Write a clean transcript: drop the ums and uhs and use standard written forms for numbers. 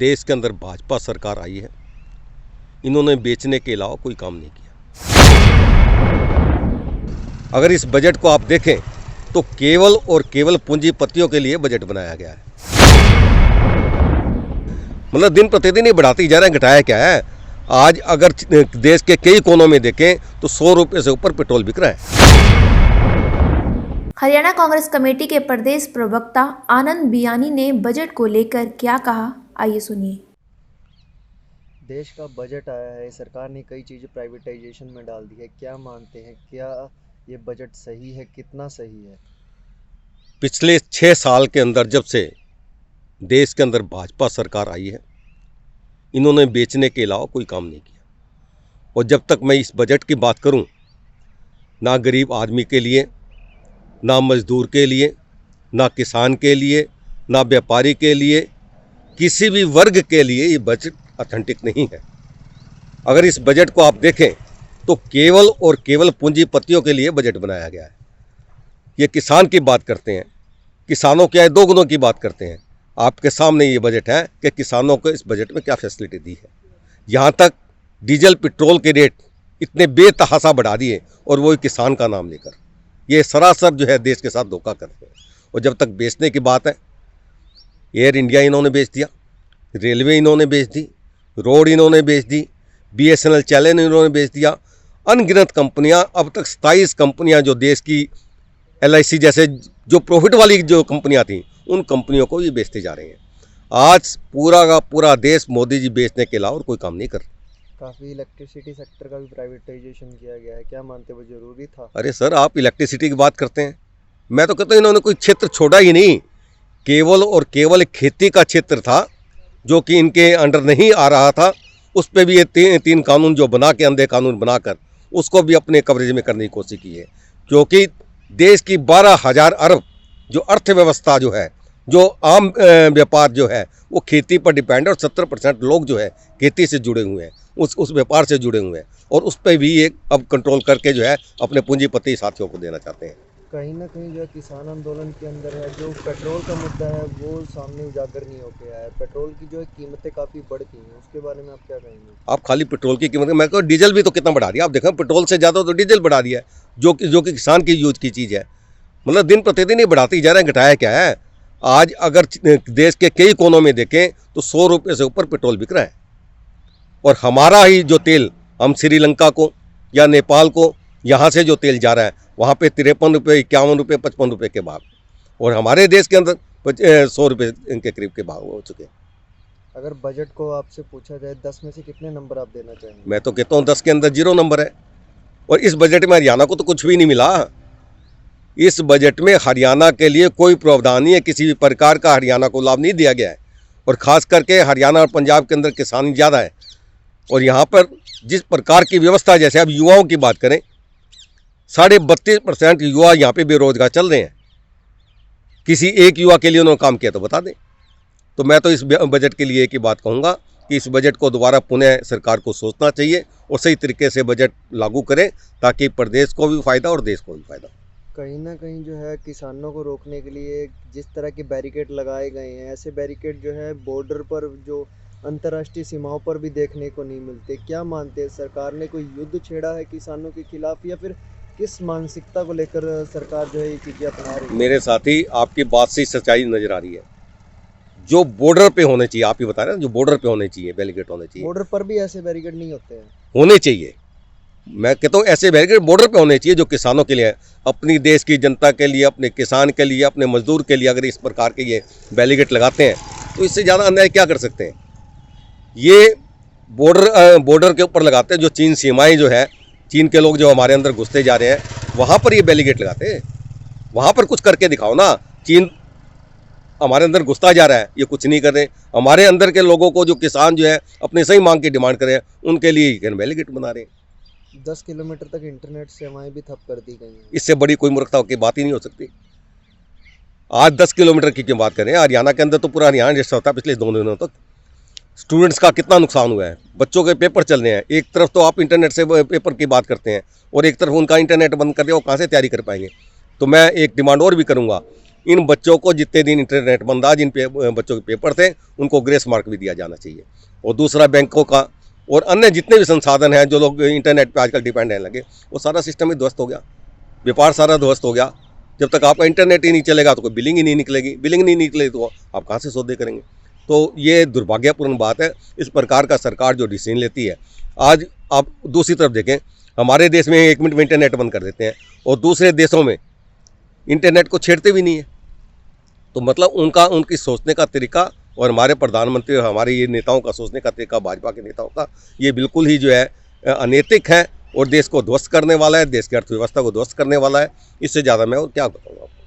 देश के अंदर भाजपा सरकार आई है, इन्होंने बेचने के अलावा कोई काम नहीं किया। अगर इस बजट को आप देखें तो केवल और केवल पूंजीपतियों के लिए बजट बनाया गया है। मतलब दिन प्रतिदिन ही बढ़ाते जा रहे हैं, घटाया क्या है। आज अगर देश के कई कोनों में देखें तो 100 रुपये से ऊपर पेट्रोल बिक रहा है। हरियाणा कांग्रेस कमेटी के प्रदेश प्रवक्ता आनंद बियानी ने बजट को लेकर क्या कहा, आइए सुनिए। देश का बजट आया है, सरकार ने कई चीज़ें प्राइवेटाइजेशन में डाल दी है। क्या मानते हैं, क्या ये बजट सही है, कितना सही है? पिछले 6 साल के अंदर जब से देश के अंदर भाजपा सरकार आई है, इन्होंने बेचने के अलावा कोई काम नहीं किया। और जब तक मैं इस बजट की बात करूं, ना गरीब आदमी के लिए, ना मजदूर के लिए, ना किसान के लिए, ना व्यापारी के लिए, किसी भी वर्ग के लिए ये बजट ऑथेंटिक नहीं है। अगर इस बजट को आप देखें तो केवल और केवल पूंजीपतियों के लिए बजट बनाया गया है। ये किसान की बात करते हैं, किसानों के दो गुणों की बात करते हैं। आपके सामने ये बजट है कि किसानों को इस बजट में क्या फैसिलिटी दी है। यहाँ तक डीजल पेट्रोल के रेट इतने बेतहाशा बढ़ा दिए और वो किसान का नाम लेकर, ये सरासर जो है देश के साथ धोखा करते हैं। और जब तक बेचने की बात है, एयर इंडिया इन्होंने बेच दिया, रेलवे इन्होंने बेच दी, रोड इन्होंने बेच दी, BSNL चैलेंज इन्होंने बेच दिया। अनगिनत कंपनियां, अब तक 27 कंपनियां जो देश की LIC जैसे जो प्रॉफिट वाली जो कंपनियां थी, उन कंपनियों को ये बेचते जा रहे हैं। आज पूरा का पूरा देश मोदी जी बेचने के अलावा और कोई काम नहीं कर रहे। काफ़ी इलेक्ट्रिसिटी सेक्टर का भी प्राइवेटाइजेशन किया गया है, क्या मानते हो जरूरी था? अरे सर, आप इलेक्ट्रिसिटी की बात करते हैं, मैं तो कहता हूँ इन्होंने कोई क्षेत्र छोड़ा ही नहीं। केवल और केवल खेती का क्षेत्र था जो कि इनके अंडर नहीं आ रहा था, उस पर भी ये तीन कानून जो बना के, अंधे कानून बनाकर उसको भी अपने कवरेज में करने की कोशिश की है। क्योंकि देश की 12,000 अरब जो अर्थव्यवस्था जो है, जो आम व्यापार जो है, वो खेती पर डिपेंड है। और 70% लोग जो है खेती से जुड़े हुए हैं, उस व्यापार से जुड़े हुए हैं। और उस पर भी एक अब कंट्रोल करके जो है अपने पूंजीपति साथियों को देना चाहते हैं। कहीं ना कहीं जो है किसान आंदोलन के अंदर है, जो पेट्रोल का मुद्दा है वो सामने उजागर नहीं होके आया है। पेट्रोल की जो है कीमतें काफ़ी बढ़ गई हैं, उसके बारे में आप क्या कहेंगे? आप खाली पेट्रोल की कीमत, मैं कहूँ डीजल भी तो कितना बढ़ा दिया। आप देखें, पेट्रोल से ज़्यादा तो डीजल बढ़ा दिया है, जो कि किसान की यूज की चीज़ है। मतलब दिन प्रतिदिन ही बढ़ाते जा रहे हैं, घटाया क्या है। आज अगर देश के कई कोनों में देखें तो 100 रुपये से ऊपर पेट्रोल बिक रहा है। और हमारा ही जो तेल, हम श्रीलंका को या नेपाल को यहाँ से जो तेल जा रहा है, वहाँ पे 53 रुपये, 51 रुपये, 55 रुपये के भाव, और हमारे देश के अंदर 100 रुपये के करीब के भाव हो चुके हैं। अगर बजट को आपसे पूछा जाए 10 में से कितने नंबर आप देना चाहेंगे? मैं तो कहता हूँ 10 के अंदर 0 नंबर है। और इस बजट में हरियाणा को तो कुछ भी नहीं मिला। इस बजट में हरियाणा के लिए कोई प्रावधान नहीं है, किसी भी प्रकार का हरियाणा को लाभ नहीं दिया गया है। और ख़ास करके हरियाणा और पंजाब के अंदर किसानी ज़्यादा है। और यहाँ पर जिस प्रकार की व्यवस्था, जैसे अब युवाओं की बात करें, 32.5% युवा यहाँ पे बेरोजगार चल रहे हैं। किसी एक युवा के लिए उन्होंने काम किया तो बता दें। तो मैं तो इस बजट के लिए एक ही बात कहूँगा कि इस बजट को दोबारा पुनः सरकार को सोचना चाहिए और सही तरीके से बजट लागू करें, ताकि प्रदेश को भी फ़ायदा और देश को भी फ़ायदा। कहीं ना कहीं जो है किसानों को रोकने के लिए जिस तरह के बैरिकेड लगाए गए हैं, ऐसे बैरिकेड जो है बॉर्डर पर, जो अंतर्राष्ट्रीय सीमाओं पर भी देखने को नहीं मिलते। क्या मानते हैं, सरकार ने कोई युद्ध छेड़ा है किसानों के खिलाफ, या फिर किस मानसिकता को लेकर सरकार जो है ये चीज़ें अपना रही है? मेरे साथी, आपकी बात से सच्चाई नज़र आ रही है। जो बॉर्डर पे होने चाहिए, आप ही बता रहे हैं, जो बॉर्डर पे होने चाहिए, बैरिकेड होने चाहिए। बॉर्डर पर भी ऐसे बैरिकेड नहीं होते हैं? होने चाहिए। मैं कहता हूँ ऐसे बैरिकेड बॉर्डर पे होने चाहिए जो किसानों के लिए है, अपनी देश की जनता के लिए, अपने किसान के लिए, अपने मजदूर के लिए। अगर इस प्रकार के ये बैरिकेड लगाते हैं तो इससे ज़्यादा अन्याय क्या कर सकते हैं। ये बॉर्डर के ऊपर लगाते हैं, जो चीन सीमाएँ जो है, चीन के लोग जो हमारे अंदर घुसते जा रहे हैं, वहाँ पर ये बैरिकेड लगाते हैं। वहाँ पर कुछ करके दिखाओ ना। चीन हमारे अंदर घुसता जा रहा है, ये कुछ नहीं कर रहे। हमारे अंदर के लोगों को, जो किसान जो है अपने सही मांग की डिमांड कर रहे हैं, उनके लिए बैरिकेड बना रहे हैं। 10 किलोमीटर तक इंटरनेट सेवाएं भी ठप कर दी गई हैं। इससे बड़ी कोई मूर्खता की बात ही नहीं हो सकती। आज 10 किलोमीटर की क्यों बात करें, हरियाणा के अंदर तो पूरा हरियाणा जैसा होता है। पिछले 2 दिनों तक स्टूडेंट्स का कितना नुकसान हुआ है। बच्चों के पेपर चल रहे हैं, एक तरफ तो आप इंटरनेट से पेपर की बात करते हैं और एक तरफ उनका इंटरनेट बंद कर दिया, वो कहाँ से तैयारी कर पाएंगे। तो मैं एक डिमांड और भी करूँगा इन बच्चों को जितने दिन इंटरनेट बंद था, जिन बच्चों के पेपर थे, उनको ग्रेस मार्क भी दिया जाना चाहिए। और दूसरा, बैंकों का और अन्य जितने भी संसाधन हैं, जो लोग इंटरनेट पे आजकल डिपेंड रहने लगे, वो सारा सिस्टम ही ध्वस्त हो गया, व्यापार सारा ध्वस्त हो गया। जब तक आपका इंटरनेट ही नहीं चलेगा तो कोई बिलिंग ही नहीं निकलेगी, बिलिंग नहीं निकलेगी तो आप कहाँ से सौदे करेंगे। तो ये दुर्भाग्यपूर्ण बात है। इस प्रकार का सरकार जो डिसीजन लेती है, आज आप दूसरी तरफ देखें, हमारे देश में 1 मिनट में इंटरनेट बंद कर देते हैं और दूसरे देशों में इंटरनेट को छेड़ते भी नहीं है। तो मतलब उनकी सोचने का तरीका और हमारे प्रधानमंत्री और हमारे ये नेताओं का सोचने का तरीका, भाजपा के नेताओं का, ये बिल्कुल ही जो है अनैतिक है और देश को ध्वस्त करने वाला है, देश की अर्थव्यवस्था को ध्वस्त करने वाला है। इससे ज़्यादा मैं और क्या बताऊँ आपको।